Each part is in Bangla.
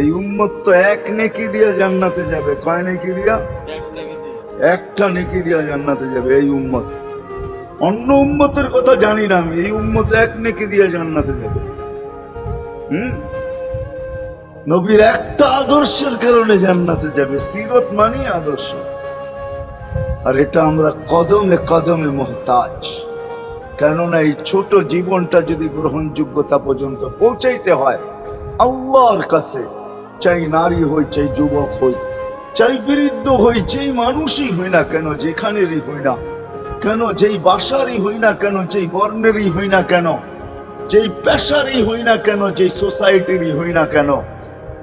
এই উম্মত তো এক নেকি দিয়া জান্নাতে যাবে। কয় নেকি দিয়া? একটা নেকি দিয়া জান্নাতে যাবে এই উম্মত। অন্য উম্মতের কথা জানি না আমি, এই উম্মত এক নেকি দিয়া জান্নাতে যাবে। নবীর একটা আদর্শের কারণে জান্নাতে যাবে। সিরত মানে আদর্শ। আর এটা আমরা কদমে কদমে মুহতাজ। কেননা এই ছোট জীবনটা যদি গ্রহণযোগ্যতা পর্যন্ত পৌঁছাইতে হয় আল্লাহর কাছে, চাই নারী হই, চাই যুবক হই, চাই বৃদ্ধ হই, যেই মানুষই হই না কেন, যেখানেরই হই না কেন, যেই বাসারই হই না কেন, যেই বর্ণেরই হই না কেন, যেই পেশারই হই না কেন, যেই সোসাইটিরই হই না কেন,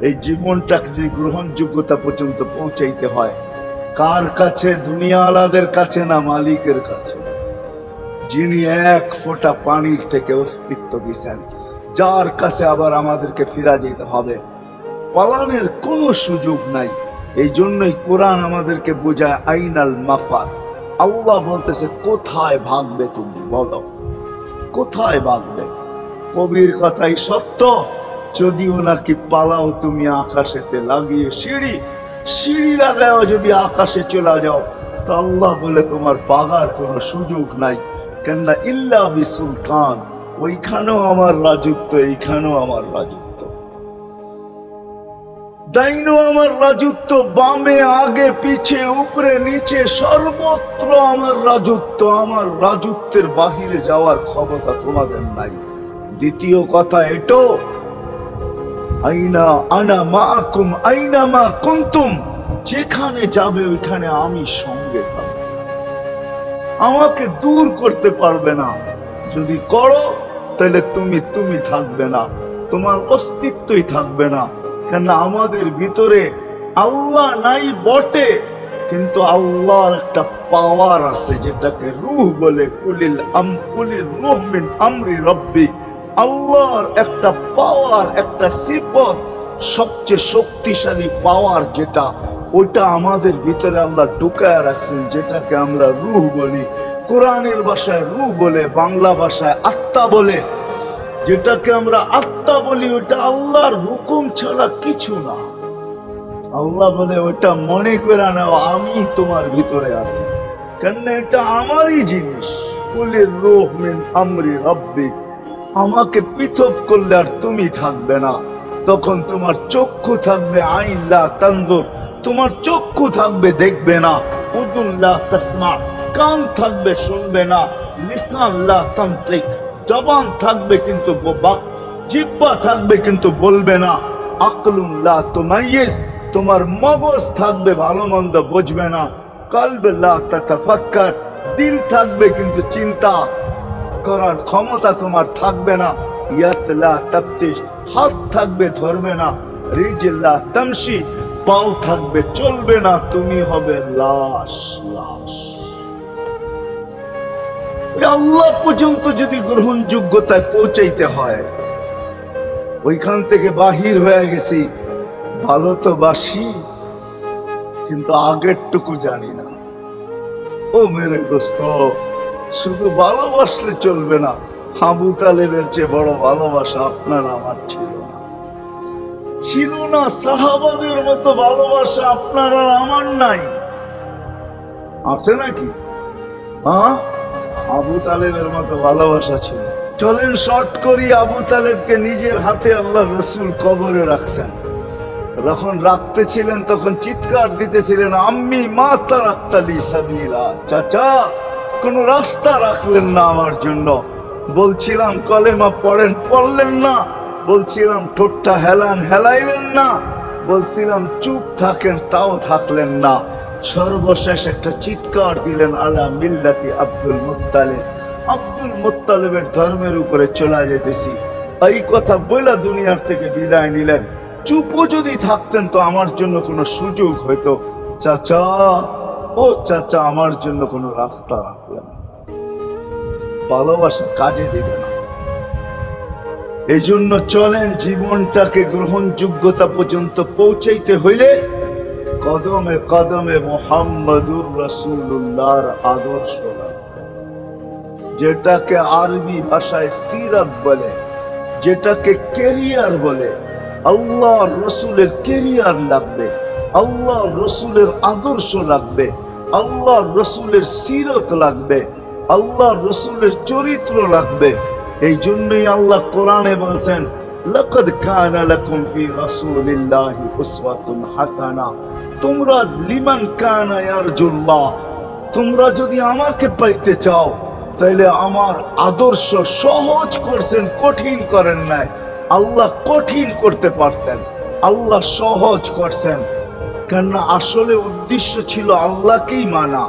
এই জীবনটাকে যদি গ্রহণযোগ্যতা পর্যন্ত পৌঁছাইতে হয় কার কাছে? দুনিয়াওয়ালাদের কাছে না, মালিকের কাছে, যিনি এক ফোঁটা পানির থেকে অস্তিত্ব দিয়েছেন, যার কাছে আবার আমাদেরকে ফিরা যেতে হবে। পালানোর কোনো সুযোগ নাই। এই জন্যই কোরআন আমাদেরকে বোঝায় আইনাল মাফার। আল্লাহ বলতেছে কোথায় ভাগবে তুমি, বলো কোথায় ভাগবে? কবির কথাই সত্য, যদিও নাকি পালাও তুমি আকাশেতে লাগিয়ে সিঁড়ি, সিঁড়ি লাগাও যদি আকাশে চলে যাও, তো আল্লাহ বলে তোমার পাগার কোনো সুযোগ নাই। কেননা ইল্লা বিসুলতান, ওইখানেও আমার রাজত্ব, এইখানেও আমার রাজত্ব, ডাইনো আমার রাজত্ব, বামে আগে পিছে উপরে নিচে সর্বত্র আমার রাজত্ব। আমার রাজত্বের বাহিরে যাওয়ার ক্ষমতা তোমাদের নাই। দ্বিতীয় কথা এটো, আইনা আনা মাআকুম আইনা মা কুনতুম, যেখানে যাবে ওইখানে আমি সঙ্গে থাকব। আমাকে দূর করতে পারবে না। যদি করো তাহলে তুমি থাকবে না, তোমার অস্তিত্বই থাকবে না। কেন আমাদের ভিতরে আল্লাহ নাই বটে, কিন্তু আল্লাহর একটা পাওয়ার আছে যেটাকে রূহ বলে। কুলিল রূহ মিন আমরি রব্বি, আল্লাহর একটা পাওয়ার, একটা সিফত, সবচেয়ে শক্তিশালী পাওয়ার যেটা, ওইটা আমাদের ভিতরে আল্লাহ ঢুকায় রাখছেন, যেটাকে আমরা রূহ বলি। কোরআনের ভাষায় রূহ বলে, বাংলা ভাষায় আত্মা বলে। যেটাকে আমরা আত্মা বলি ওটা আল্লাহর হুকুম ছাড়া কিছু না। আল্লাহ বলে ওটা মনে করে নাও আমি তোমার ভিতরে আছি, কেন এটা আমারই জিনিস। কুলির রূহ মিন আমরি রব্বি, আমাকে পৃথক করলে আর তুমি থাকবে না। তখন তোমার চক্ষু থাকবে আইন লা তানজুর, তোমার চক্ষু থাকবে দেখবে না। উযুন লা তাসমা, কান থাকবে শুনবে না। লিসান লা তানতিক, জবান থাকবে কিন্তু জিহ্বা থাকবে কিন্তু বলবে না। আকলুন লা তুমাইয়িজ, তোমার মগজ থাকবে ভালো মন্দ বুঝবে না। কলব লা তাতাফাক্কার, দিল থাকবে কিন্তু চিন্তা করার ক্ষমতা তোমার থাকবে না। ইয়াত লা তাফতিশ, হাত থাকবে ধরবে না। রিজল লা তামশি, পাও থাকবে চলবে না। তুমি হবে লাশ। লাশ আল্লাহ পর্যন্ত যদি গ্রহণযোগ্যতায় পৌঁছাইতে হয়, ওইখান থেকে বাহির হয়ে গেছি। ভালো তো বাসি, কিন্তু আগেরটুকু জানি না। ও মেরে দোস্ত, শুধু ভালোবাসলে চলবে না। আবু তালেবের চেয়ে বড় ভালোবাসা আপনার আমার ছিল না, ছিল না। সাহাবাদের মতো ভালোবাসা আপনার আর আমার নাই। আছে নাকি? হ্যাঁ, আবু তালেবের মতো ভালোবাসা ছিল। চলেন শর্ট করি। আবু তালেবকে নিজের হাতে আল্লাহ রসুল কবরে রাখছেন। যখন রাখতে ছিলেন তখন চিৎকার দিতেছিলেন, আম্মি মা তারাক্তালি সাবিলা, চাচা কোন রাস্তা রাখলেন না আমার জন্য। বলছিলাম কলেমা পড়েন, পড়লেন না। বলছিলাম ঠোঁটটা হেলান, হেলাইলেন না। বলছিলাম চুপ থাকেন, তাও থাকলেন না। সর্বশেষ একটা চিৎকার দিলেন, আলা মিল্লাতি আব্দুল মুত্তালিব, আব্দুল মুত্তালিবের ধর্মের উপরে চলে যেতেছি। এই কথা বলে দুনিয়ার থেকে বিদায় নিলেন। চুপও যদি থাকতেন তো আমার জন্য কোনো সুযোগ হয়তো। চাচা, ও চাচা, আমার জন্য কোনো রাস্তা রাখলেন। ভালোবাসা কাজে দিবে না। এই জন্য চলেন, জীবনটাকে গ্রহণযোগ্যতা পর্যন্ত পৌঁছাইতে হইলে কদমে কদমে মুহাম্মদুর রাসূলুল্লাহর আদর্শ, যেটাকে আরবি ভাষায় সিরাত বলে, যেটাকে ক্যারিয়ার বলে, আল্লাহ রসুলের কেরিয়ার লাগবে, আল্লাহ রসুলের আদর্শ লাগবে, আল্লাহ রসুলের সিরত লাগবে, আল্লাহ রসুলের চরিত্র লাগবে। এই জন্যই আল্লাহ কোরআনে বলছেন, লাকাদ কানা লাকুম ফি রাসূলিল্লাহি উসওয়াতুন হাসানা, তোমরা লিমান কানা ইয়ারজুল্লাহ, তোমরা যদি আমাকে পাইতে চাও তাহলে আমার আদর্শ সহজ করছেন, কঠিন করেন নাই। আল্লাহ কঠিন করতে পারতেন, আল্লাহ সহজ করছেন। কেননা আসলে উদ্দেশ্য ছিল আল্লাহকেই মানা,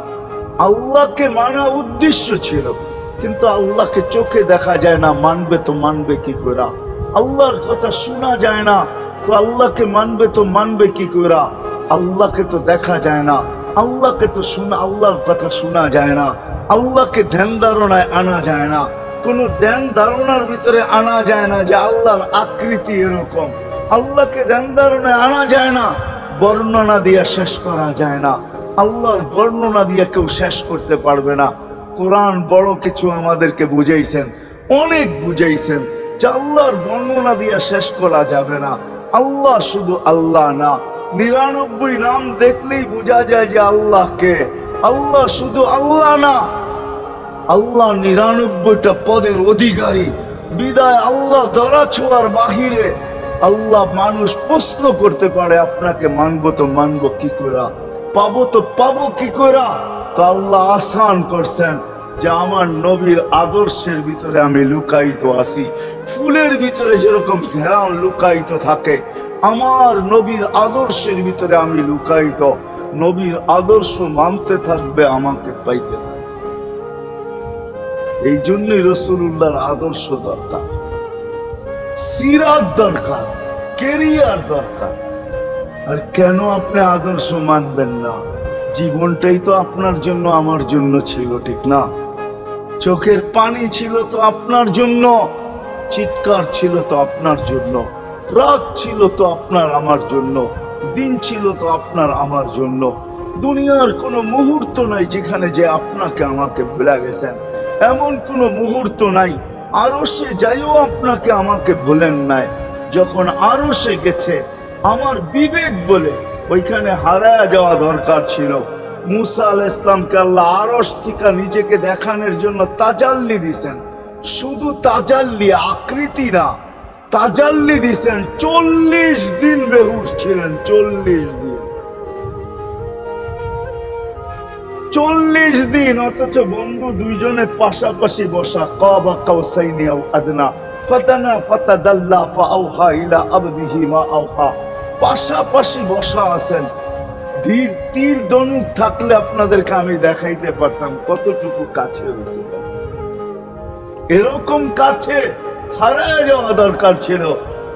আল্লাহকে মানা উদ্দেশ্য ছিল। কিন্তু আল্লাহকে চোখে দেখা যায় না, মানবে তো মানবে কি করে? আল্লাহর কথা শোনা যায় না, তো আল্লাহকে মানবে তো মানবে কি করে? আল্লাহকে তো দেখা যায় না, আল্লাহকে তো শোনা, আল্লাহর কথা শোনা যায় না, আল্লাহকে ধ্যান ধারণায় আনা যায় না, কোনো ধ্যান ধারণার ভিতরে আনা যায় না যে আল্লাহর আকৃতি এরকম। আল্লাহকে ধ্যান ধারণায় আনা যায় না, বর্ণনা দিয়ে শেষ করা যায় না। আল্লাহর বর্ণনা দিয়ে কেউ শেষ করতে পারবে না। কোরআন বড় কিছু আমাদেরকে বুঝাইছেন, অনেক বুঝাইছেন যে আল্লাহর বর্ণনা দিয়ে শেষ করা যাবে না। আল্লাহ শুধু আল্লাহ না, 99 নাম দেখলেই বোঝা যায় যে আল্লাহকে। আল্লাহ শুধু আল্লাহ না, আল্লাহ 99টা পদের অধিকারী। বিদায় আল্লাহ ধরা ছোঁয়ার বাহিরে আল্লাহ মানুষ প্রশ্ন করতে পারে, আপনাকে মানবো তো মানবো কি করে, পাবো তো পাবো কি করে? তো আল্লাহ আসান করছেন যে আমার নবীর আদর্শের ভিতরে আমি লুকায়িত আছি। ফুলের ভিতরে যেরকম ঘেরাও লুকায়িত থাকে, আমার নবীর আদর্শের ভিতরে আমি লুকায়িত। নবীর আদর্শ মানতে থাকবে, আমাকে পাইতে থাকবে। এই জন্যই রাসূলুল্লাহর আদর্শ দরকার, সিরাত দরকার, কেরিয়ার দরকার। আর কেন আপনি আদর্শ মানবেন না? জীবনটাই তো আপনার জন্য আমার জন্য ছিল, ঠিক না? চোখের পানি ছিল তো আপনার জন্য, চিৎকার ছিল তো আপনার জন্য, রাত ছিল তো আপনার আমার জন্য, দিন ছিল তো আপনার আমার জন্য। দুনিয়ার কোনো মুহূর্ত নাই যেখানে যে আপনাকে আমাকে ভুলে গেছেন, এমন কোনো মুহূর্ত নাই। আরশে যাইও আপনাকে আমাকে ভুলেন নাই। যখন আরশে গেছে আমার বিবেক বলে ওইখানে হারায়া যাওয়া দরকার ছিল। মুসা আলাইহিস সালামকে আল্লাহ আরশ থেকে নিজেকে দেখানোর জন্য তাজাল্লি দিছেন। শুধু তাজাল্লি, আকৃতি না, তাজাল্লি দিছেন। 40 দিন বেহুশ ছিলেন, 40 দিন, 40 দিন। অথচ বন্ধু দুইজনে পাশাপাশি বসা, কাবা কাউসাইনি আও আদনা, ফাতানা ফাতাদাল্লা ফাআওহা ইলা আবদিহি মা আওহা, পাশাপাশি বসা আছেন। তীর ধনুক থাকলে আপনাদেরকে আমি দেখাইতে পারতাম কতটুকু কাছে হয়েছিল। এরকম কাছে হারায় যাওয়া দরকার ছিল।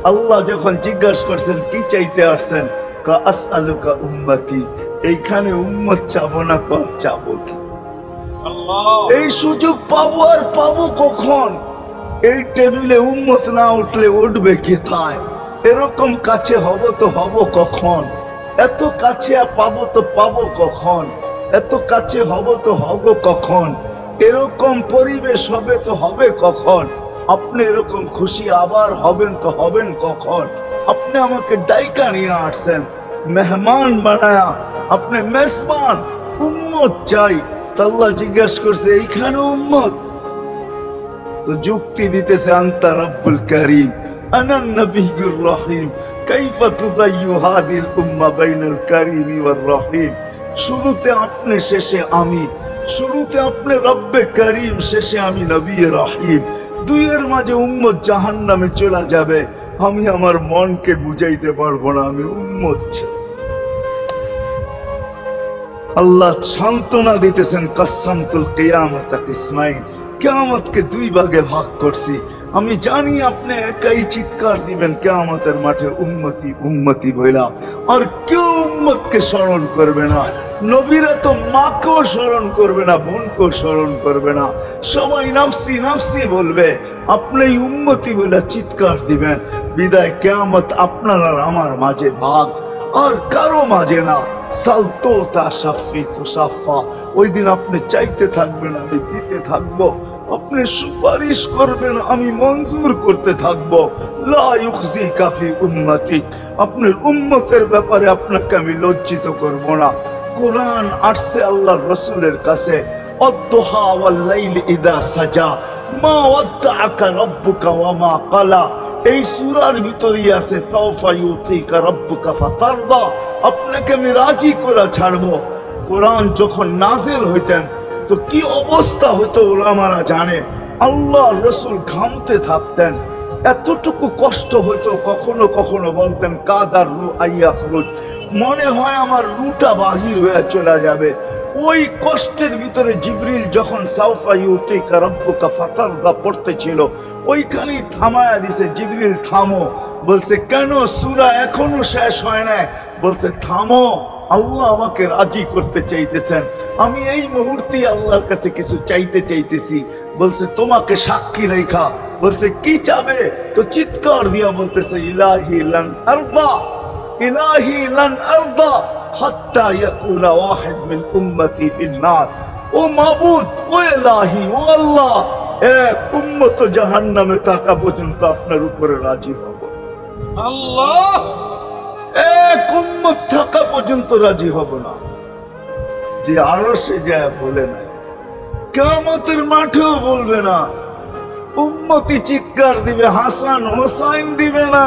আল্লাহ যখন জিজ্ঞাসা করছেন কি চাইতে আসছেন, আসআলুকা উম্মতি, এইখানে উম্মত চাবো না তো আর চাবো কি? এই সুযোগ পাবো আর পাবো কখন? এই টেবিলে উম্মত না উঠলে উঠবে কোথায়? এরকম কাছে হব তো হব কখন? এত কাছে পাবো তো পাবো কখন? এত কাছে হব তো হব কখন? এরকম পরিবেশ হবে তো হবে কখন? আপনি এরকম খুশি আবার হবেন তো হবেন কখন? আপনি আমাকে ডাইকা নিয়ে আসছেন, মেহমান বানায়া, আপনি মেজবান, উম্মত চাই। আল্লাহ জিজ্ঞাসা করছে এইখানে উম্মত? তো যুক্তি দিতেছে, আনতা রব্বুল কারীম আনা নবিয়্যুর রহিম কাইফা তুদাইয়ু হাদিল উম্মাহ বাইনাল কারীমি ওয়ার রহিম। শুরুতে আপনি, শেষে আমি। শুরুতে আপনি রব্বে কারীম, শেষে আমি নবী রহিম। দুইয়ের মাঝে উম্মত জাহান্নামে চলে যাবে। আমি আমার মনকে বুঝাইতে পারবো না আমি উম্মত চাই। আল্লাহ সান্ত্বনা দিতেছেন, কাসসামতুল কিয়ামাতা কিসমাইন, কিয়ামতকে 2 ভাগে ভাগ করছি। আমি জানি আপনি একাই চিৎকার দিবেন কিয়ামতের মাঠে, উম্মতি উম্মতি বইলা। আর কেউ উম্মতকে স্মরণ করবে না। নবীরা তো মাকেও স্মরণ করবে না, বোনকেও স্মরণ করবে না। সবাই নাফসি নাফসি বলবে, আপনি উম্মতি বইলা চিৎকার দিবেন। বিদায় কিয়ামত আপনার আর আমার মাঝে ভাগ, আর কারো মাঝে না। সালতো তা সাফি তো সাফা, ওই দিন আপনি চাইতে থাকবেন, আমি দিতে থাকবো। আপনি সুপারিশ করবেন, আমি মঞ্জুর করতে থাকবো। লা ইউখজিকা ফি উম্মতিক, আপনার উম্মতের ব্যাপারে আপনাকে আমি লজ্জিত করব না। কোরআন আসছে আল্লাহর রাসূলের কাছে, আদ-দুহা ওয়াল লাইলি ইযা সাজা মা ওয়াদ্দাআকা রাব্বুকা ওয়া মা ক্বালা। এই সূরার ভিতরেই আছে সাওফা ইউতিকা রাব্বুকা ফাতারদা, আপনাকে আমি রাজি করে ছাড়বো। কোরআন যখন নাজিল হইতেন তো কি অবস্থা হতো ওলামারা জানে। আল্লাহ রাসূল ঘামতে থাকতেন, এতটুকু কষ্ট হতো, কখনো কখনো বলতেন কাদার রু আইয়া খরুজ, মনে হয় আমার রুটা বাহির হয়ে চলে যাবে। ওই কষ্টের ভিতরে জিবরিল যখন সাওফা ইউতিকা রাব্বুকা ফাতারদা পড়তেছিল, ওইখানেই থামায়া দিছে, জিবরিল থামো। বলছে কেন, সূরা এখনো শেষ হয় না। বলছে থামো, আল্লাহ আমাকে রাজি করতে চাইতেছেন, আমি এই মুহূর্তে আল্লাহর কাছে কিছু চাইতে চাইতেছি। বলছে তোমাকে সাক্ষী রেখা। বলছে কি চাবে? তো চিৎকার দিয়া বলতেছে ইলাহি লান আরদা, ইলাহি লান আরদা হাত্তা ইয়াকুনা ওয়াহিদ মিন উম্মতি ফিন নার। ও মাবুদ, ও ইলাহি, ও আল্লাহ, এক উম্মত জাহান্নামে থাকা পর্যন্ত আপনার উপরে রাজি হব। আল্লাহ, এক উম্মত থাকা পর্যন্ত রাজি হব না। যে আরো সে যায় বলে নাই, কিয়ামতের মাঠেও বলবে না। উম্মতি চিৎকার দিবে, হাসান হোসাইন দিবে না।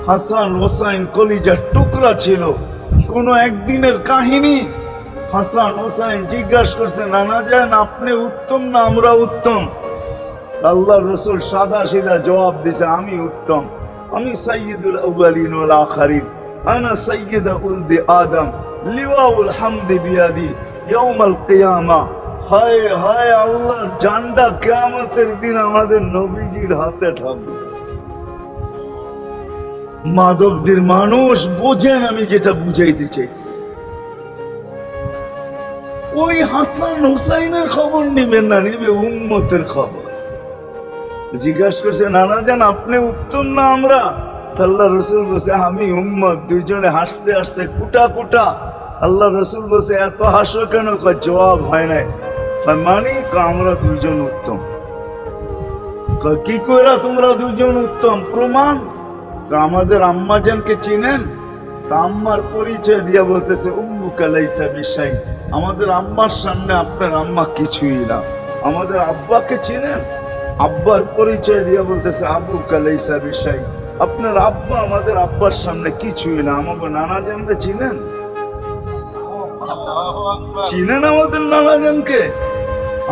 হাসান হোসাইন কলিজার টুকরা ছিল, কোন একদিনের কাহিনী। হাসান হোসাইন জিজ্ঞাসা করছে নানা যান আপনি উত্তম না আমরা উত্তম? আল্লাহ রসুল সাদা সিধা জবাব দিছে আমি উত্তম, আমি সাইয়্যিদুল আউয়ালিন ওয়াল আখিরিন, আনা সাইয়্যিদু উলদি আদম, লিওয়াউল হামদি বিয়াদি ইয়াউমাল কিয়ামা। হায় হায়, আল্লাহর জান্ডা কিয়ামতের দিন আমাদের নবীজির হাতে থাকবে। মাধবদের মানুষ বোঝেন আমি যেটা বুঝাইতে চাইতেছি। ওই হাসান হুসাইনের খবর নিবেন না, নিবে উম্মতের খবর। জিজ্ঞাসা করছে নানা জান আপনি উত্তম না আমরা? আল্লাহ রসুল বলছে আমি উম্মত। দুইজনে হাসতে হাসতে কুটা কুটা। আল্লাহ রসুল বলছে এত হাসো কেন? জবাব হয় নাই। মানে আমরা দুইজন উত্তম। কি কইরা তোমরা দুইজন উত্তম? প্রমাণ। আমাদের আম্মা জানকে চিনেন? তা আম্মার পরিচয় দিয়া বলতেছে উম্মুকা লাইসা বিশাই, আমাদের আম্মার সামনে আপনার আম্মা কিছুই না। আমাদের আব্বাকে চিনেন? আব্বার পরিচয় দিয়া বলতেছে আব্বুকা লাইসা বিশাই, আপনার আব্বা আমাদের আব্বার সামনে কিছুই না। আমাকে নানা জানকে চিনেন? চিনেন আমাদের নানা জানকে?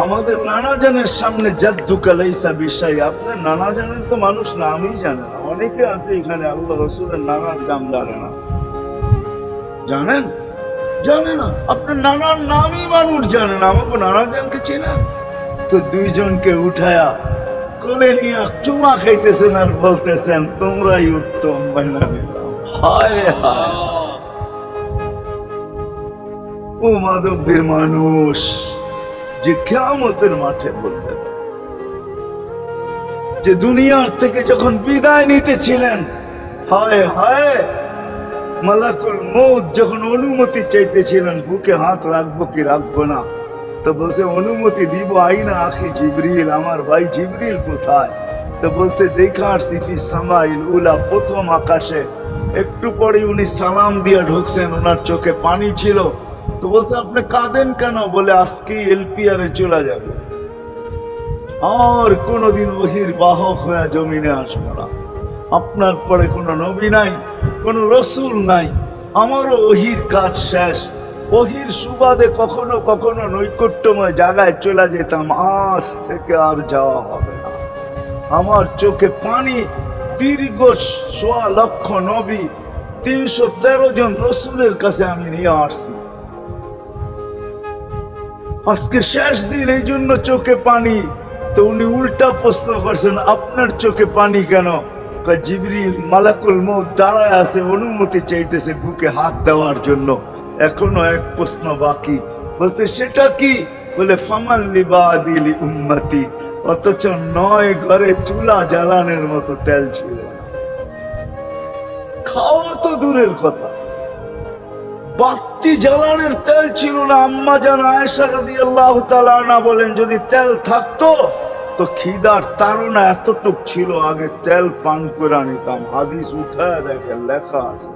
আমাদের নানা জানের সামনে জাদ্দুকা লাইসা বিশাই, আপনার নানা জানের তো মানুষ নামই জানে না। অনেকে আছে এখানে আল্লাহ রসুলের নানার নাম জানে না। জানেন? জানে না। আপনার নানার নামই মানুষ জানে না। আমাকে নানা জানকে চিনেন? তো দুইজনকে উঠায়া কোলে নিয়ে চুমা খাইতেছেন আর বলতেছেন তোমরাই উত্তম বানা নিলাম। হায় হায়, ও মাধবদের মানুষ যে কিয়ামতের মাঠে বলতেন, যে দুনিয়ার থেকে যখন বিদায় নিতেছিলেন, হায় হায়, মালাকুল মউত যখন অনুমতি চাইতেছিলেন বুকে হাত রাখবো কি রাখবো না, তো বলছে অনুমতি দিব। আইনা আখি জিবরিল, আমার ভাই জিবরিল কোথায়? তো বলছে দেখা আসছি ফি সামাইল উলা, প্রথম আকাশে। একটু পরে উনি সালাম দিয়ে ঢুকছেন, ওনার চোখে পানি ছিল। তো বলছে আপনি কাঁদেন কেন? বলে আজকে এলপিআর এ চলে যাবে, আর কোনদিন ওহির বাহক হয়ে জমিনে আসবো না। আপনার পরে কোনো নবী নাই, কোনো রসুল নাই, আমারও ওহির কাজ শেষ। ওহির সুবাদে কখনো কখনো নৈকট্যময় জায়গায় চলে যেতাম, আজ থেকে আর যাওয়া হবে না। আমার চোখে পানি। দীর্ঘ ১.৫ লক্ষ নবী, ৩১৩ জন রসুলের কাছে আমি নিয়ে আসছি। আজকে শেষ দিন, এই জন্য চোখে পানি। তো উনি উল্টা প্রশ্ন করছেন আপনার চোখে পানি কেন? জিবরিল মালাকুল মউত দাঁড়ায় আছে, অনুমতি চাইতেছে বুকে হাত দেওয়ার জন্য। এখনো এক প্রশ্ন বাকি। বলছে সেটা কি? বলে ফামান লিবাদিলি উম্মতি, অথচ ৯ ঘরে চুলা জ্বালানোর মতো তেল ছিল না। খাওয়া তো দূরের কথা, বাতি জ্বালানোর তেল ছিল না। আম্মা জান আয়েশা রাদিয়াল্লাহু তাআলা আনহা বলেন, যদি তেল থাকতো তো খিদার তাড়না এতটুক ছিল, আগে তেল পান করে নিতাম। হাদিস উঠায় দেখেন, লেখা আছে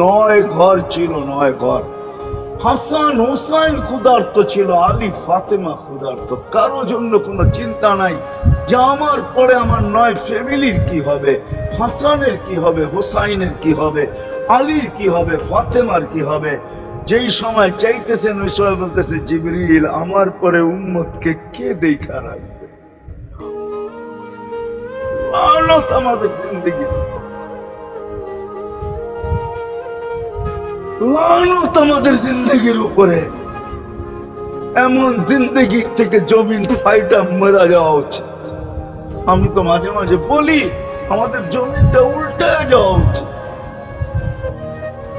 9 ঘর ছিল, 9 ঘর। হাসান হোসাইন ক্ষুধার্ত ছিল, আলী ফাতেমা ক্ষুধার্ত। কারো জন্য কোনো চিন্তা নাই যে আমার পরে আমার 9 ফ্যামিলির কি হবে, হাসানের কি হবে, হোসাইনের কি হবে, আলীর কি হবে, ফাতেমার কি হবে। যেই সময় চাইতেছেন ওই সময় বলতেছে, জিবরিল আমার পরে উম্মতকে কে দেখা রাখবে। লানত আমাদের জিন্দেগি, লানত আমাদের জিন্দেগির উপরে। এমন জিন্দেগির থেকে জমিন ফাইটা মারা যাওয়া উচিত। আমি তো মাঝে মাঝে বলি আমাদের জমিনটা উল্টে যাওয়া উচিত,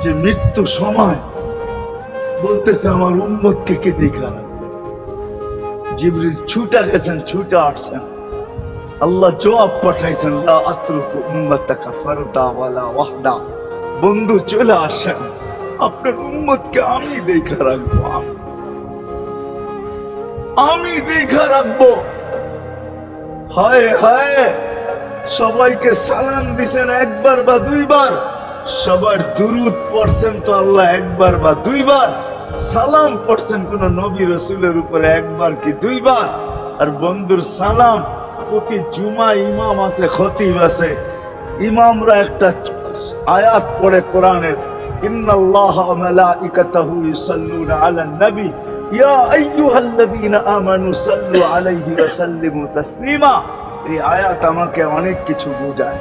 যে মৃত্যু সময় বলতেছে আমার উম্মতকে কে দেখা রাখবে। জিবরিল ছুটা গেছেন, ছুটা আসছেন, আল্লাহ জবাব পাঠাইছেন, লা আতরুকু উম্মাতাকা ফারদা ওয়ালা ওয়াহদা। বন্ধু চলে আসেন, আপনার উম্মতকে আমি দেখা রাখবো, আমি দেখা রাখবো। হায় হায়, সবাইকে সালাম দিছেন একবার বা দুইবার, সবার দুরূদ পড়ছেন তো আল্লাহ একবার বা দুইবার, সালাম পড়ছেন কোন নবী রাসূলের উপরে একবার কি দুইবার। আর বন্ধুর সালাম প্রতি জুমা ইমাম আছে, খতিব আছে, ইমামরা একটা আয়াত পড়ে কোরআনের, ইন্নাল্লাহা ওয়া মালাইকাতাহু ইউসাল্লুনা আলান নবী ইয়া আইয়ুহাল্লাযীনা আমানু সাল্লু আলাইহি ওয়া সাল্লিমু তাসলিমা। এই আয়াত আমাকে অনেক কিছু বোঝায়।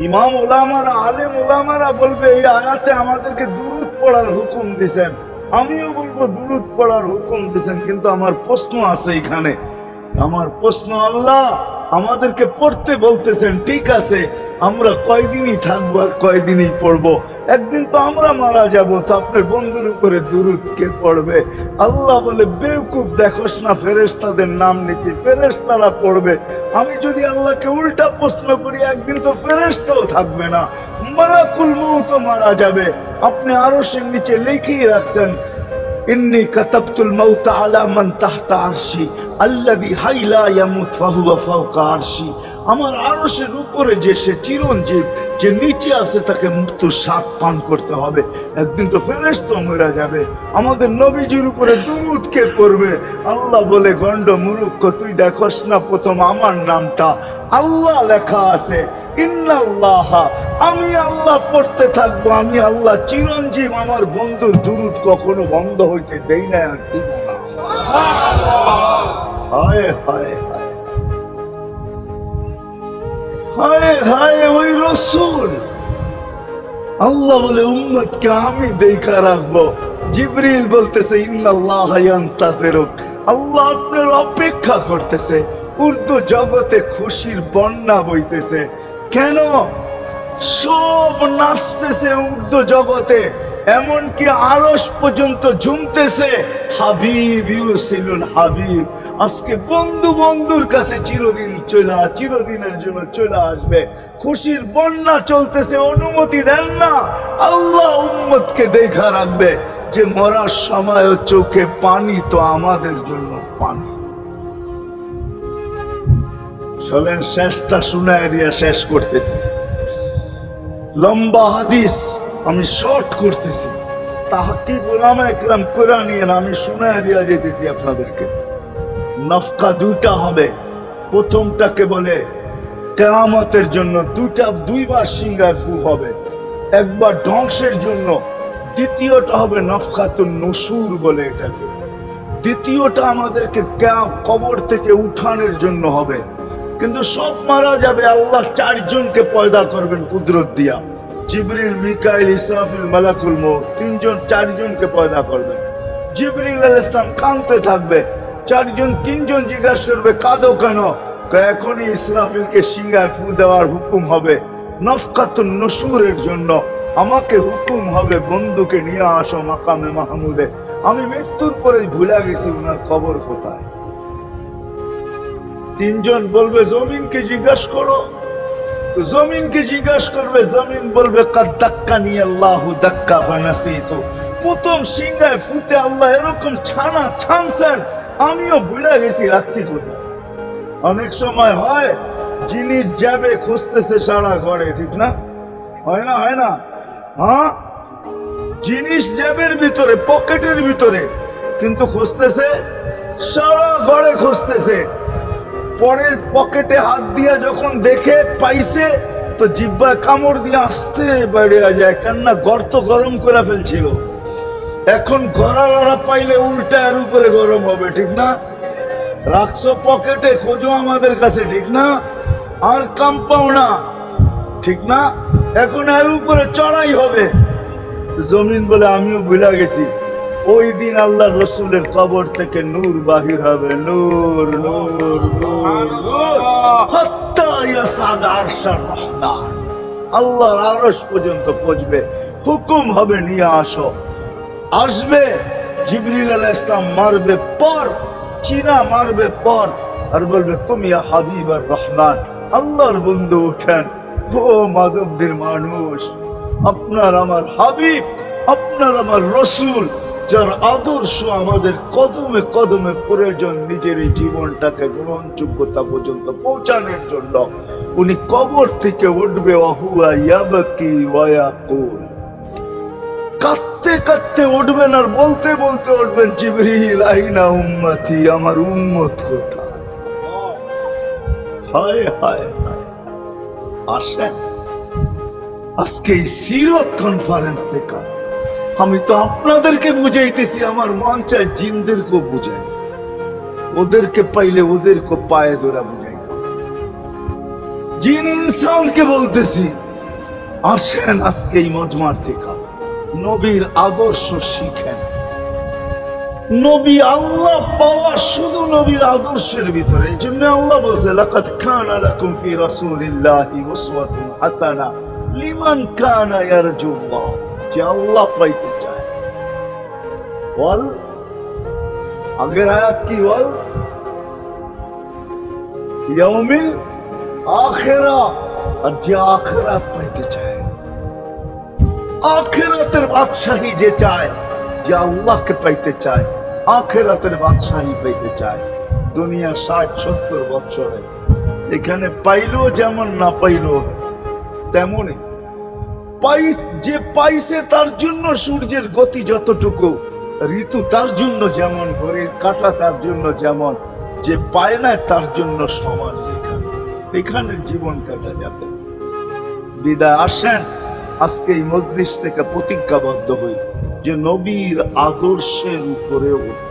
ইমাম উলামারা, আলেম উলামারা বলবে এই আয়াতে আমাদেরকে দুরূদ পড়ার হুকুম দিবেন, আমিও বলবো দুরূদ পড়ার হুকুম দিবেন। কিন্তু আমার প্রশ্ন আছে এখানে, আমার প্রশ্ন, আল্লাহ আমাদেরকে পড়তে বলতেছেন, ঠিক আছে, আমরা কয়দিনই থাকবো আর কয়দিনই পড়বো, একদিন তো আমরা মারা যাব, তো আপনার বন্ধুর উপরে দুরূদ কে পড়বে? আল্লাহ বলে, বেওকুফ, দেখোস না ফেরেশতাদের নাম নিছি, ফেরেশতারা পড়বে। আমি যদি আল্লাহকে উল্টা প্রশ্ন করি, একদিন তো ফেরেশতাও থাকবে না, মালাকুল মউত মারা যাবে। আপনি আরশের নিচে লিখেই রাখছেন, ইন্নী কাতাবতুল মাউত আলা মান তাহতা আরশি আল্লাযী হাইলা ইয়ামুত ফাহুয়া ফাওকা আরশি। আমার আরশের উপরে যে সে চিরঞ্জীব, যে নিচে আছে তাকে মৃত্যুর স্বাদ পান করতে হবে। একদিন তো ফেরেশতা মরে যাবে, আমাদের নবীজির উপরে দুরূদ কে পড়বে? আল্লাহ বলে, গন্ড মূর্খ, তুই দেখোস না প্রথম আমার নামটা আল্লাহ লেখা আছে, ইন্নাল্লাহা, আমি আল্লাহ পড়তে থাকবো, আমি আল্লাহ চিরঞ্জীব, আমার বন্ধুর দুরূদ কখনো বন্ধ হইতে দেই না, আর দিব না। হায় হায় হায় হায় হায়, ওই রাসূল। আল্লাহ বলে, উম্মতকে আমি দেখা রাখবো। জিবরিল বলতেছে, ইন্নাল্লাহা ইয়ান্তাযিরুক, আল্লাহ আপনার অপেক্ষা করতেছে। উর্দু জগতে খুশির বন্যা বইতেছে। কেন? সব নাচতেছে উর্দু জগতে, এমনকি আরশ পর্যন্ত ঝুমতেছে। হাবিব ইউসিলুল হাবিব, আজকে বন্ধু বন্ধুর কাছে চিরদিনের জন্য চলে আসবে। খুশির বন্যা চলতেছে, অনুমতি দেন না। আল্লাহ উম্মতকে দেখা রাখবে, যে মরার সময় চোখে পানি তো আমাদের জন্য পানি। চলেন শেষটা শুনায় দিয়া শেষ করতেছি। লম্বা হাদিস আমি শর্ট করতেছি, তাহকিক উলামায়ে কেরাম করে নিয়ে আমি শুনায় দিয়া যেতেছি আপনাদেরকে। নফকা দুইটা হবে, প্রথমটাকে বলে কিয়ামতের জন্য, দুইবার সিংহায় ফু হবে, একবার ধ্বংসের জন্য, দ্বিতীয়টা হবে নফকাতুন নুশুর বলে এটাকে। দ্বিতীয়টা আমাদেরকে কবর থেকে উঠানোর জন্য হবে। কিন্তু সব মারা যাবে, আল্লাহ 4 জনকে পয়দা করবেন কুদরত দিয়া, জিবরিল, মিকাইল, ইসরাফিল, মালাকুল মউত, 4 জনকে পয়দা করবেন। জিবরিল আলাইহিস সালাম কাঁদতে থাকবে, 4 জন 3 জন জিজ্ঞাসা করবে, কাঁদো কেন? এখনই ইসরাফিলকে সিংহায় ফু দেওয়ার হুকুম হবে, নফকাতুন নুশুরের জন্য আমাকে হুকুম হবে, বন্ধুকে নিয়ে আসো মাকামে মাহমুদে। আমি মৃত্যুর পরে ভুলে গেছি ওনার কবর কোথায়। 3 জন বলবে, জমিনকে জিজ্ঞাসা করো। তো জমিনকে জিজ্ঞাসা করবে, জমিন বলবে কাদ দাক্কানি আল্লাহু দাক্কা ফানাসিতু। প্রথম সিংহায় ফুটে আল্লাহ এরকম ছানা ছানছেন, আমিও ভুলে গেছি রাখছি কোথায়। অনেক সময় হয় জিনিস যাবে খুঁজতেছে সারা ঘরে, ঠিক না? হয় না? হয় না? হ্যাঁ, জিনিস জ্যাবের ভিতরে, পকেটের ভিতরে, কিন্তু খুঁজতেছে সারা ঘরে খুঁজতেছে। পরে পকেটে হাত দিয়া যখন দেখে পাইছে, তো জিব্বায় কামড় দিয়ে আসতে বাইরে যায়, কেননা গর্ত গরম করে ফেলছিল। এখন গড়ালড়া পাইলে উল্টা এর উপরে গরম হবে, ঠিক না? রাখছো পকেটে, খোঁজো আমাদের কাছে, ঠিক না? আর কাম পাও না, ঠিক না? এখন এর উপরে চড়াই হবে। জমিন বলে আমিও ভুলে গেছি, ওই দিন আল্লাহ রসুলের কবর থেকে নূর বাহির হবে, নূর নূর নূর নূর, হাত্তা ইয়াসাদ আরশার রহমান। আল্লাহর আরশ পর্যন্ত পৌঁছবে, হুকুম হবে নিয়ে আসো। আসবে জিবরিল আলাইহিস সালাম, মারবে পর, চিনা মারবে পর, আর বলবে কুমিয়া হাবিবার রহমান, আল্লাহর বন্ধু উঠেন। ও মাধবদের মানুষ, আপনার আমার হাবিব, আপনার আমার রসুল, যার আদর্শ আমাদের কদমে কদমে প্রয়োজন নিজের এই জীবনটাকে গ্রহণযোগ্যতা পর্যন্ত পৌঁছানোর জন্য, উনি কবর থেকে উঠবে, ওয়াহুয়া ইয়াবকি ওয়া ইয়াকুল, কাঁদতে কাঁদতে উঠবেন আর বলতে বলতে উঠবেন, জিবরিল আইনা উম্মতি, আমার উম্মত কোথায়? হায় হায় হায়। আসেন আজকে এই সিরত কনফারেন্স থেকে আমি তো আপনাদেরকে বুঝাইতেছি, আমার মন চায় জিনদেরকে বুঝাই, ওদেরকে পাইলে ওদেরকে পায়ে ধরা বুঝাই। জিন ইনসানকে বলতেছি, আসেন আজকে এই মজমার থেকে নবীর আদর্শ শিখেন। নবী আল্লাহ পাওয়া শুধু নবীর আদর্শের ভিতরে। এই জন্য আল্লাহ বলছে, লাকাদ কানা লাকুম ফি রাসূলিল্লাহি উসওয়াতুন হাসানাহ লিমান কানা ইয়ারজুল্লাহ, যে আল্লাহ পাইতে চায়। বল, আগের আয়াত কি বল? ইয়াউমিল আখিরা, আর যে আখিরাত পাইতে চায়, আখিরাতের বাদশাহী যে চায়, যে আল্লাহকে পাইতে চায়, আখিরাতের বাদশাহী পাইতে চায়। দুনিয়া 60-70 বছরে এখানে পাইলো যেমন, না পাইলো তেমনই। যে পাইছে তার জন্য সূর্যের গতি যতটুকু, ঋতু তার জন্য যেমন, ঘড়ির কাঁটা তার জন্য যেমন, যে পায় না তার জন্য সমান। এখানের জীবন কাটা যাবে। বিদায় আসেন আজকে এই মজলিস থেকে প্রতিজ্ঞাবদ্ধ হই যে নবীর আদর্শের উপরে উঠব।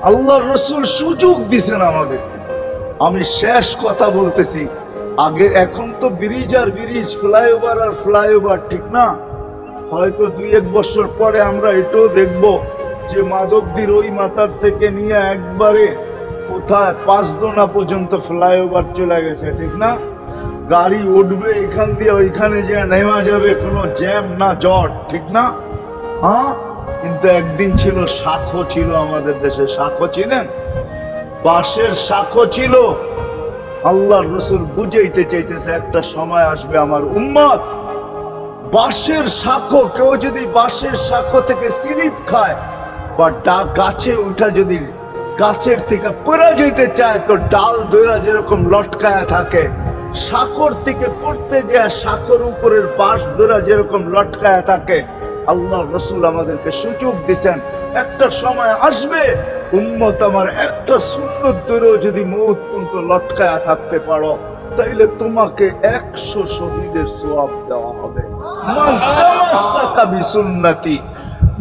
আল্লাহর রাসূল সুযোগ দিছেন আমাদেরকে। আমি শেষ কথা বলতেছি, আগে এখন তো ব্রিজ আর ব্রিজ, ফ্লাইওভার আর ফ্লাইওভার, ঠিক না? হয়তো 2-1 বছর পরে আমরা এটাও দেখব যে মাধবদীর ওই মাথার থেকে নিয়ে একবারে কোথায় পাঁচদোনা পর্যন্ত ফ্লাইওভার চলে গেছে, ঠিক না? গাড়ি উঠবে এখান দিয়ে ওইখানে যে নেমা যাবে, কোনো জ্যাম না জট, ঠিক না? হ্যাঁ, কিন্তু একদিন ছিল শাখো, ছিল আমাদের দেশে শাখো, চিনেন? বাঁশের শাখো ছিল। আল্লাহর রাসূল বুঝাইতে চাইতেছে, একটা সময় আসবে আমার উম্মত বাঁশের শাখো, কেউ যদি বাঁশের শাখো থেকে স্লিপ খায় বা গাছে উঠা যদি গাছের থেকে পড়ে যেতে চায়, তো ডাল ধরে যেরকম লটকায়া থাকে, শাখর থেকে পড়তে যায় শাখর উপরের বাঁশ ধরে যেরকম লটকায়া থাকে। আল্লাহ রাসূল আমাদেরকে সুযোগ দিচ্ছেন, একটা সময় আসবে উম্মত আমার একটা সুন্নত ধরেও যদি মউত পর্যন্ত লটকায়া থাকতে পারো, তাইলে তোমাকে 100 শহীদের সওয়াব দেওয়া হবে। মান তামাসসাকা বিসুন্নতি,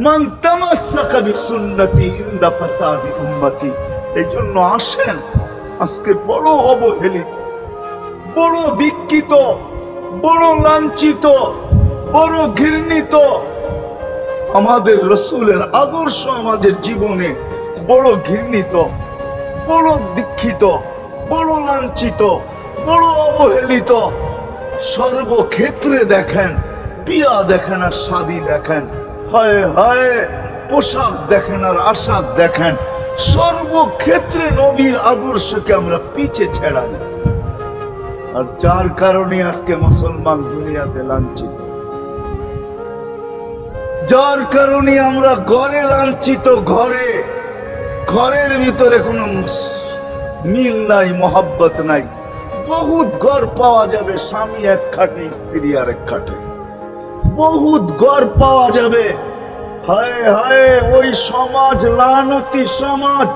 মান তামাসসাকা বিসুন্নতি ইনদা ফাসাদি উম্মতি। এই জন্য আসেন, আজকে বড় অবহেলিত, বড় ধিক্কিত, বড় লাঞ্ছিত, বড় ঘৃণিত আমাদের রাসূলের আদর্শ আমাদের জীবনে বড় ঘৃণিত, বড় দীক্ষিত, বড় লাঞ্ছিত, বড় অবহেলিত। সর্বক্ষেত্রে দেখেন, বিয়া দেখেন আর শাদী দেখেন, হায় হায় পোশাক দেখেন আর আশাক দেখেন, সর্বক্ষেত্রে নবীর আদর্শকে আমরা পিছে ছেড়া দিছি। আর যার কারণে আজকে মুসলমান দুনিয়াতে লাঞ্ছিত, যার কারণে আমরা ঘরে লাঞ্ছিত, ঘরের ভিতরে কোনো মিল নাই, মহাব্বত নাই। বহুত ঘর পাওয়া যাবে, স্বামী এক খাটে, স্ত্রী আর এক খাটে, বহুত ঘর পাওয়া যাবে। হায় হায়, ওই সমাজ লানতি সমাজ,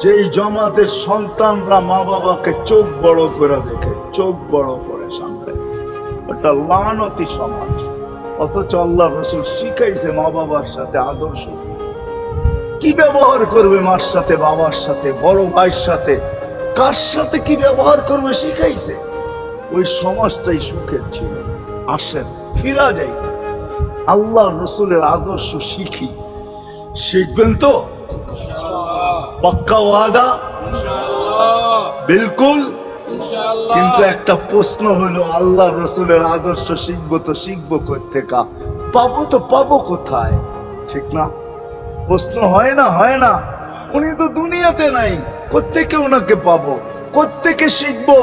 যেই জমাতের সন্তানরা মা বাবাকে চোখ বড় করে দেখে, চোখ বড় করে সামনে, ওটা লানতি সমাজ। অথচ আল্লাহ রাসূল শিখাইছে মা বাবার সাথে আদর্শ কি ব্যবহার করবে, মার সাথে, বাবার সাথে, বড় ভাইয়ের সাথে, কার সাথে কি ব্যবহার করবে শিখাইছে। ওই সমাজটাই সুখের ছিল। আসেন ফিরা যাই, আল্লাহ রসুলের আদর্শ শিখি। শিখবেন তো? পাক্কা ওয়াদা? বিলকুল। কিন্তু একটা প্রশ্ন হলো, আল্লাহ রসুলের আদর্শ শিখবো তো শিখবো কোত্থেকে, পাবো তো পাবো কোথায়? ঠিক না? প্রশ্ন হয় না? হয় না? উনি তো দুনিয়াতে নাই, কোত্থেকে ওনাকে পাবো, কোত্থেকে শিখবো?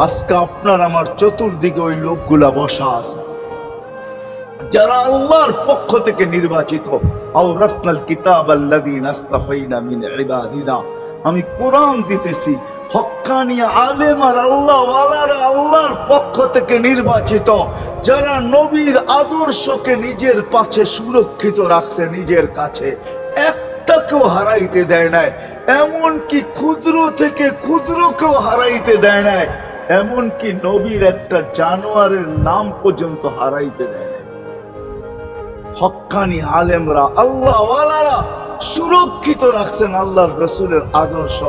আজকে আপনার আমার চতুর্দিকে ওই লোকগুলা বসা আছে, যারা আল্লাহর পক্ষ থেকে নির্বাচিত। আওরাসনাল কিতাব আল্লাযীনা ইসতাফাইনা মিন ইবাদিনা, আমি কোরআন দিতেছি, হক্কানি আলেম আর আল্লাহ ওয়ালারা আল্লাহর পক্ষ থেকে নির্বাচিত, যারা নবীর আদর্শকে নিজের পাশে সুরক্ষিত রাখছে, নিজের কাছে একটাকেও হারাইতে দেয় নাই, এমনকি ক্ষুদ্র থেকে ক্ষুদ্রকেও হারাইতে দেয় নাই, এমনকি নবীর একটা জানোয়ারের নাম পর্যন্ত হারাইতে দেয় নাই। হক্কানি আলেমরা আল্লাহ ওয়ালারা সুরক্ষিত রাখছেন আল্লাহর রাসূলের আদর্শ।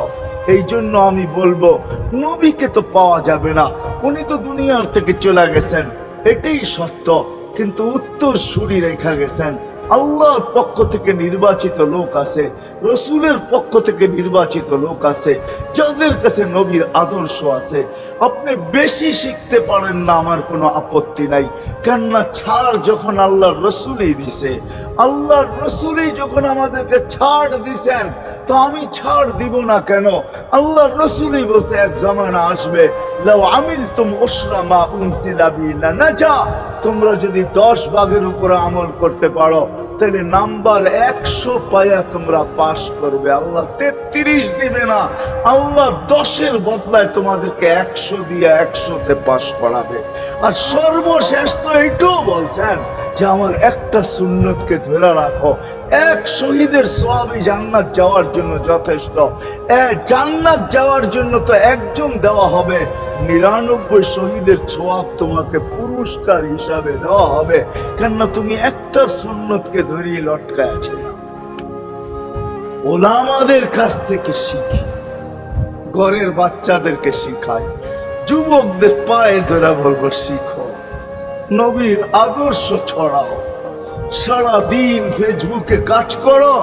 এই জন্য আমি বলবো, নবীকে তো পাওয়া যাবে না, উনি তো দুনিয়ার থেকে চলে গেছেন, এটাই সত্য। কিন্তু উত্তর সুরি রেখা গেছেন। আল্লাহর পক্ষ থেকে নির্বাচিত লোক আছে, রসুলের পক্ষ থেকে নির্বাচিত লোক আছে, যাদের কাছে নবীর আদর্শ আছে। আপনি বেশি শিখতে পারেন না, আমার কোনো আপত্তি নাই, কেননা ছাড় যখন আল্লাহর রসুলই দিছে, আল্লাহর রসুলই যখন আমাদেরকে ছাড় দিছেন, তো আমি ছাড় দিব না কেন? আল্লাহর রসুলই বলছে, এক জামানা আসবে, লাউ আমিলতুম উশরা মা উনসিলা বি লানাজা, তোমরা যদি 10 ভাগের উপরে আমল করতে পারো, তাহলে নাম্বার 100 পায়া তোমরা পাস করবে। আল্লাহ 33 দিবে না, আল্লাহ 10-এর বদলায় তোমাদেরকে 100 দিয়ে 100-তে পাস করাবে। আর সর্বশেষ তো এইটাও বলছেন যে আমার একটা সুন্নতকে ধরে রাখো, এক শহীদের সওয়াবই জান্নাত যাওয়ার জন্য যথেষ্ট। জান্নাত যাওয়ার জন্য তো একজন দেওয়া হবে, 99 শহীদের সওয়াব তোমাকে পুরস্কার হিসাবে দেওয়া হবে, কেননা তুমি একটা সুন্নতকে ধরিয়ে লটকায় আছে। ওলামাদের কাছ থেকে শিখি, ঘরের বাচ্চাদেরকে শিখায়, যুবকদের পায়ে ধরে বলবো, শিখো, নবীর আদর্শ ছড়াও। সারা দিন ফেসবুকে কাজ করো,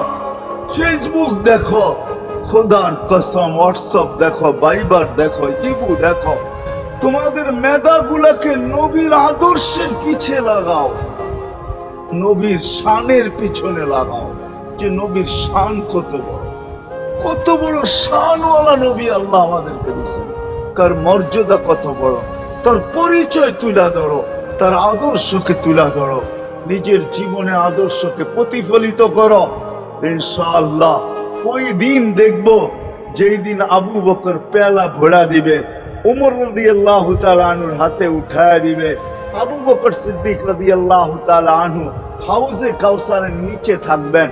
ফেসবুক দেখো, খোদার কসম হোয়াটসঅ্যাপ দেখো, ভাইবার দেখো, ইবু দেখো, তোমাদের মেধাগুলাকে নবীর আদর্শের পিছে লাগাও, নবীর শানের পিছনে লাগাও, যে নবীর শান কত বড়, কত বড় শানওয়ালা নবী আল্লাহ আমাদেরকে দিয়েছেন, তার মর্যাদা কত বড়, তার পরিচয় তুলে ধরো, তার আদর্শকে তুলে ধরো, নিজের জীবনে আদর্শকে প্রতিফলিত করো। ইনশাআল্লাহ ওই দিন দেখবো, যেই দিন আবু বকর পেয়ালা ভরা দিবে, উমর রাদিয়াল্লাহু তাআলা আনহুর হাতে উঠায় দিবে, আবু বকর সিদ্দিক রাদিয়াল্লাহু তাআলা আনহু হাউজে কাউসারের নিচে থাকবেন,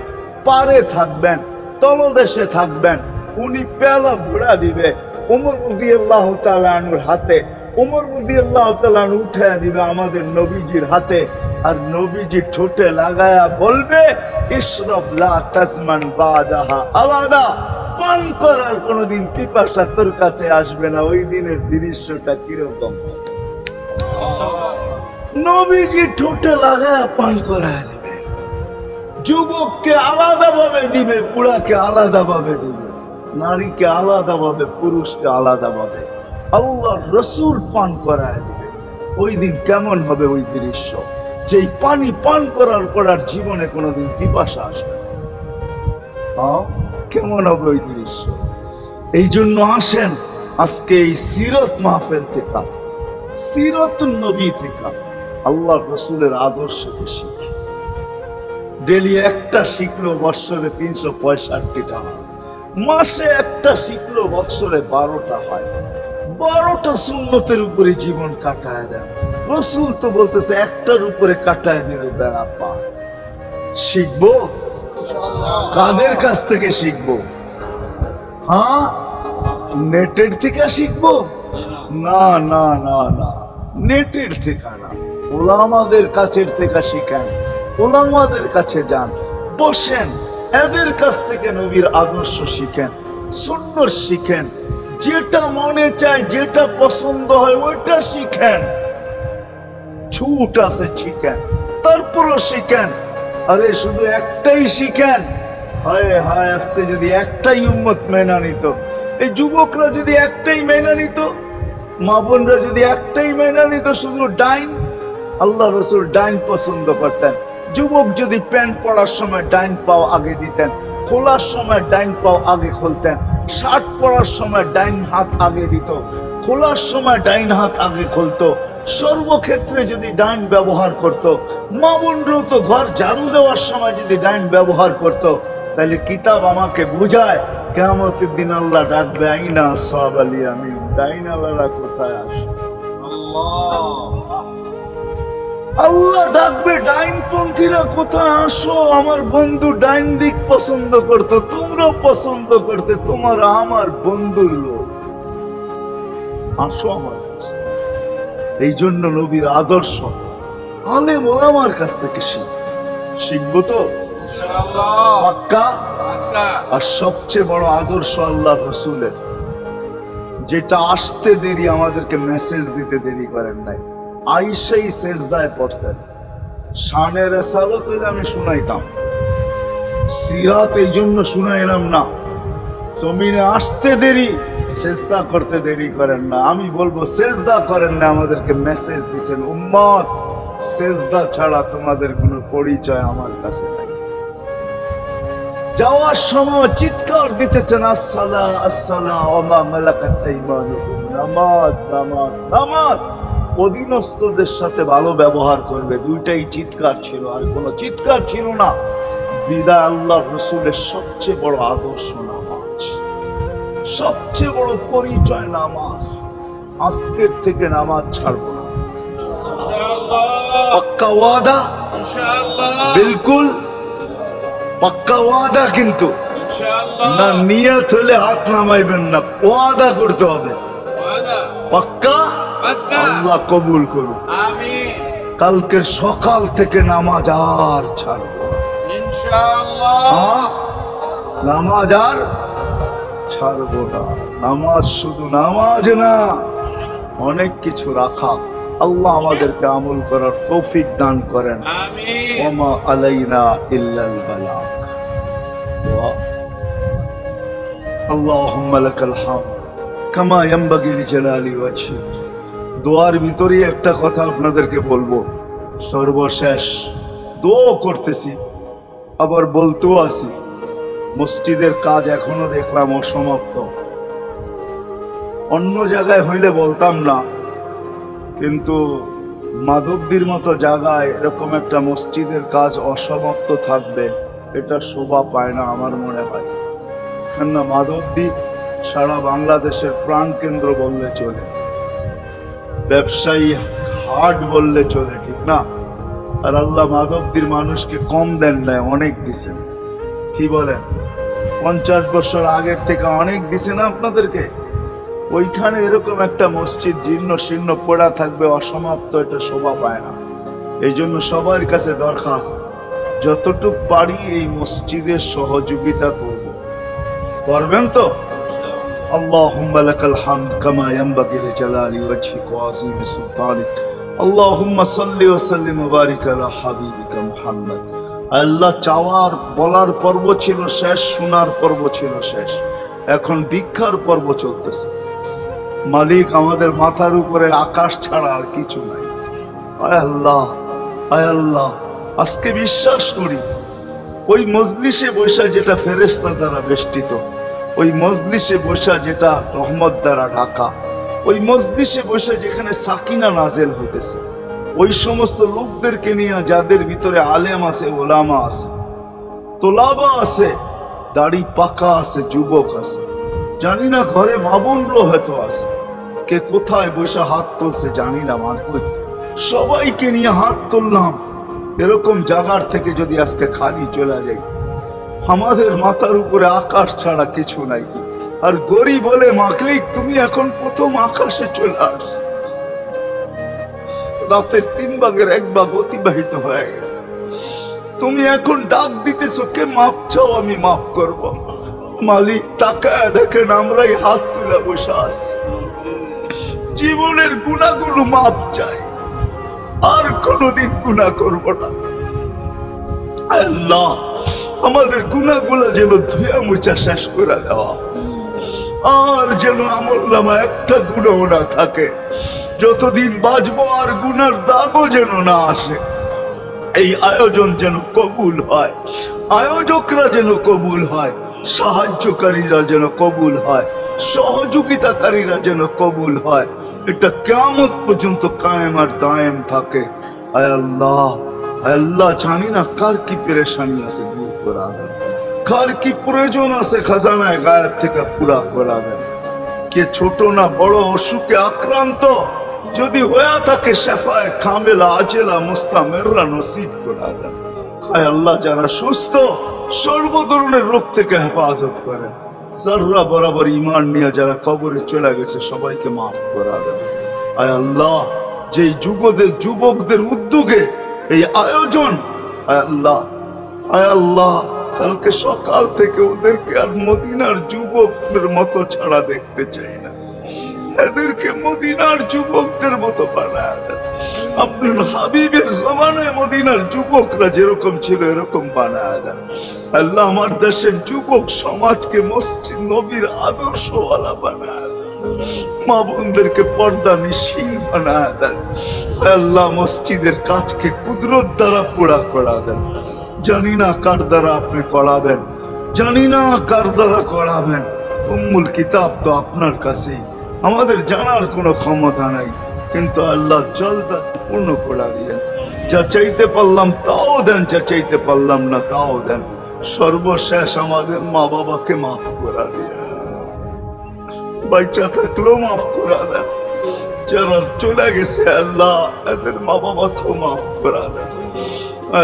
পারে থাকবেন, তলদেশে থাকবেন, উনি পেয়ালা ভরা দিবে উমর রাদিয়াল্লাহু তাআলা আনহুর হাতে, উমর রাদিয়াল্লাহু তাআলা আনহু উঠায় দিবে আমাদের নবীজির হাতে, আর নবীজি ঠোঁটে লাগায়া বলবে, ইশরাব লা তাজমান বাদাহা আবাদা, পান করার কোনোদিন পিপাসা তোর কাছে আসবে না। ওই দিনের দৃশ্যটা কিরকম? নবীজি ঠোঁটে লাগায়া পান করায় দিবে, যুবককে আলাদা ভাবে দিবে, বুড়াকে আলাদা ভাবে দিবে, নারীকে আলাদা ভাবে, পুরুষকে আলাদা ভাবে, আল্লাহ রসুল পান করায় দিবে। ওই দিন কেমন হবে ওই দৃশ্য? যেই পানি পান করার পর আর জীবনে কোনোদিন পিপাসা আসবে না। কেমন হবে ওই দৃশ্য? এই জন্য আসেন আজকে এই সিরত মাহফিল থেকে, সিরত নবী থেকে আল্লাহ রসুলের আদর্শকে শিখি। ডেলি একটা শিখলো বৎসরে 365টা হয়, মাসে একটা শিখলো বৎসরে 12টা হয়। 12টা সুন্নতের উপরে জীবন কাটায় দেন। রসুল তো বলতেছে একটার উপরে কাটায় দিলে বেড়া পার। শিখবো কাদের কাছ থেকে শিখবো? হ্যাঁ, নেটের থেকে শিখবো? না না না না, নেটের থেকে না, ওলামাদের কাছের থেকে শিখেন। ওলামাদের কাছে যান, বসেন, এদের কাছ থেকে নবীর আদর্শ শিখেন, সুন্নত শিখেন। যেটা মনে চায়, যেটা পছন্দ হয় ওইটা শিখেন। ছুট আছে শিখেন, তারপরও শিখেন। আরে শুধু একটাই শিখেন। হায় হায়, আজকে যদি একটাই উম্মত মেনা নিত, এই যুবকরা যদি একটাই মেনা নিত, মা বোনরা যদি একটাই মেনা নিত, শুধু ডাইন। আল্লাহ রসুল ডাইন পছন্দ করতেন। যুবক যদি প্যান্ট পরার সময় ডাইন পাও আগে দিতেন, খোলার সময় ডাইন পাও আগে খুলতেন, শার্ট পরার সময় ডাইন হাত আগে দিত, খোলার সময় ডাইন হাত আগে খুলতো। সর্বক্ষেত্রে যদি ডাইন ব্যবহার করত, মা বোনরাও তো ঘর ঝাড়ু দেওয়ার সময় যদি ডাইন ব্যবহার করত, তাহলে কিতাব আমাকে বুঝায় কিয়ামতের দিন আল্লাহ ডাকবে, আইনা আসহাব আল ইয়ামিন, ডাইনাওয়ালা কোথায় আসে? আল্লাহ ডাকবে, ডাইনপন্থীরা কোথায় আসো? আমার বন্ধু ডাইন দিক পছন্দ করতো, তোমরাও পছন্দ করতে, তোমার আমার বন্ধুর লোক, আসো আমার কাছে। এই জন্য নবীর আদর্শ আলেম ওলামার কাছ থেকে শিখবো তো পাক্কা। আর সবচেয়ে বড় আদর্শ আল্লাহ রসুলের, যেটা আসতে দেরি, আমাদেরকে মেসেজ দিতে দেরি করেন নাই। আইসাই সেজদায় পড়ছেন, শানের রেসালত হইলে আমি শুনাইতাম, সিরাত এই জন্য শুনাইলাম না। জমিনে আসতে দেরি, সেজদা করতে দেরি করেন না। আমি বলবো সেজদা করেন না, আমাদেরকে মেসেজ দিছেন, উম্মত সেজদা ছাড়া তোমাদের কোনো পরিচয় আমার কাছে নাই। যাওয়ার সময় চিৎকার দিতেছেন, আসসালা আসসালা ওয়া মা মালাকাত আইমানুকুম, নামাজ নামাজ নামাজ। অধীনস্থদের সাথে ভালো ব্যবহার করবে, দুইটাই চিৎকার ছিল, আর কোনো চিৎকার ছিল না। বিদায় আল্লাহ রসুলের সবচেয়ে বড় আদর্শ নামাজ, সবচেয়ে বড় পরিচয় নামাজ। আজকের থেকে নামাজ ছাড়বো না, পাক্কা ওয়াদা, বিলকুল পাক্কা ওয়াদা। কিন্তু না, নিয়ত হলে হাত নামাইবেন না, ওয়াদা করতে হবে পাক্কা। আল্লাহ কবুল করুন। কালকের সকাল থেকে নামাজ আর ছাড়বো না, ইনশাআল্লাহ। নামাজ আর ছাড়বো না। নামাজ শুধু নামাজ না, অনেক কিছু রাখা। আল্লাহ আমাদেরকে আমল করার তৌফিক দান করেন। ওয়া মা আলাইনা ইল্লাল বালাগ। আল্লাহুম্মা লাকাল হামদ কামা ইয়ানবাগি লিজালালি ওয়াজহিক। দোয়ার ভিতরে একটা কথা আপনাদেরকে বলবো, সর্বশেষ দোয়া করতেছি, আবার বলতেও আছি। মসজিদের কাজ এখনো দেখলাম অসমাপ্ত। অন্য জায়গায় হইলে বলতাম না, কিন্তু মাধবদীর মতো জায়গায় এরকম একটা মসজিদের কাজ অসমাপ্ত থাকবে, এটা শোভা পায় না আমার মনে হয়। কেননা মাধবদী সারা বাংলাদেশের প্রাণ কেন্দ্র বললে চলে, ব্যবসায়ী হাট বললে চলে, ঠিক না? আর আল্লাহ মাধবদীর মানুষকে কম দেন নাই, অনেক দিছেন। কি বলেন? 50 বছর আগের থেকে অনেক দিছে না আপনাদেরকে? ওইখানে এরকম একটা মসজিদ জীর্ণ শীর্ণ পড়া থাকবে অসমাপ্ত, এটা শোভা পায় না। এই জন্য সবার কাছে দরখাস্ত, যতটুক পারি এই মসজিদের সহযোগিতা করব। করবেন তো? اللهم لك الحمد كما ينبغي لجلال وجهك وعظيم سلطانك اللهم صل وسلم وبارك على حبيبك محمد। আল্লাহ চাওয়ার বলার পর্ব ছিল শেষ, শোনার পর্ব ছিল শেষ, এখন ভিক্ষার পর্ব চলতেছে। মালিক, আমাদের মাথার উপরে আকাশ ছাড়া আর কিছু নাই। আয় আল্লাহ, আয় আল্লাহ, আজকে বিশ্বাস করি ওই মজলিসে বৈশা যেটা ফেরেশতা দ্বারা বেষ্টিত, ওই মজলিসে বসা, যেটা রহমত দ্বারা ঢাকা, ওই মজলিসে বসে যেখানে সাকিনা নাজেল হইতেছে, ওই সমস্ত লোকদেরকে নিয়ে যাদের ভিতরে আলেম আছে, ওলামা আছে, তোলাবা আছে, দাড়ি পাকা আছে, যুবক আছে, জানি না ঘরে মা বোনগুলো হয়তো আছে, কে কোথায় বসে হাত তুলছে জানি না, মানকুই সবাইকে নিয়ে হাত তুললাম। এরকম জায়গার থেকে যদি আজকে খালি চলে যাই, আমাদের মাথার উপরে আকাশ ছাড়া কিছু নাই, আর গরিব বলে মাকলিক তুমি এখন প্রথম আকাশে চলে আসছো, রাতের 3 ভাগের 1 ভাগ অতিবাহিত হয়ে গেছে, তুমি এখন ডাক দিতেছো কে মাপ চাও, আমি মাফ করব। মালিক তাকায় দেখেন আমরাই হাত তুলে বসে আছি, জীবনের গুনাহগুলো মাপ চাই, আর কোনোদিন গুনাহ করব না। আল্লাহ আমাদের গুনাহগুলো যেন ধুয়া মুছা শেষ করে দেওয়া, আর যেন আমলনামা একটা গুনাহ না থাকে, যতদিন বাঁচবো আর গুনার দাগও যেন না আসে। এই আয়োজন যেন কবুল হয়, আয়োজকরা যেন কবুল হয়, সাহায্যকারীরা যেন কবুল হয়, সহযোগিতাকারীরা যেন কবুল হয়, এটা কিয়ামত পর্যন্ত কায়েম আর দায়েম থাকে। আয় আল্লাহ, আয় আল্লাহ জানি না কার কি পেরেশানি আছে, দূর করা দেন, কার কি প্রয়োজন আছে খাজানায় গায়েব থেকে পুরা করা দেন, কে ছোট না বড় অসুখে আক্রান্ত যদি হয়ে থাকে, শেফায়ে কামেলা আজেলা মুস্তামেররা নসিব করা দেন। হায় আল্লাহ যারা সুস্থ সর্ব ধরনের রোগ থেকে হেফাজত করেন, যারা বরাবর ঈমান নিয়ে যারা কবরে চলে গেছে সবাইকে মাফ করা দেন। আয় আল্লাহ যেই যুবকদের উদ্যোগে এই আয়োজন, আয় আল্লাহ, আয় আল্লাহ কালকে সকাল থেকে ওদেরকে আর মদিনার যুবকদের মতো ছাড়া দেখতে চাই না, এদেরকে মদিনার যুবকদের মতো বানায় দেন। আপনার হাবিবের জমানায় মদিনার যুবকরা যেরকম ছিল এরকম বানায় দেন। আল্লাহ আমার দেশের যুবক সমাজকে মসজিদ নবীর আদর্শওয়ালা বানায় দেন, মা বোনদেরকে পর্দা নিশীন বানায় দেন। আল্লাহ মসজিদের কাজকে কুদরত দ্বারা পুরা করা দেন। জানি না কার দ্বারা আপনি করাবেন, জানি না কার দ্বারা করাবেন, উম্মুল কিতাব তো আপনার কাছেই, আমাদের জানার কোনো ক্ষমতা নাই, কিন্তু আল্লাহ জলদা পূর্ণ করে দিয়েন। যা চাইতে পারলাম তাও দেন, যা চাইতে পারলাম না তাও দেন। সর্বশেষ আমাদের মা বাবাকে মাফ করে দিয়েন, বাচ্চা থাকলেও মাফ করে দেন, যারা চলে গেছে আল্লাহ এদের মা বাবাকেও মাফ করে দেন।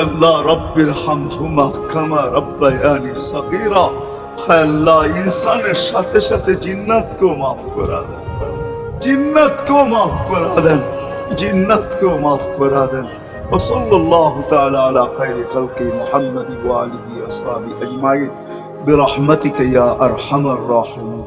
আল্লাহ রব্বির হামহুমা কামা রব্বায়ানি সগীরা। আল্লাহ ইনসানের সাথে সাথে জিন্নাতকেও মাফ করা দেন, জিন্নাতকেও মাফ করা দেন, জিন্নাতকেও মাফ করা দেন। ওয়াসাল্লাল্লাহু তাআলা আলা খায়রি খালকি মুহাম্মাদি ওয়া আলিহি ওয়া সাহবিহি আজমাইন বিরহমাতিকা ইয়া আরহামার রাহিমিন।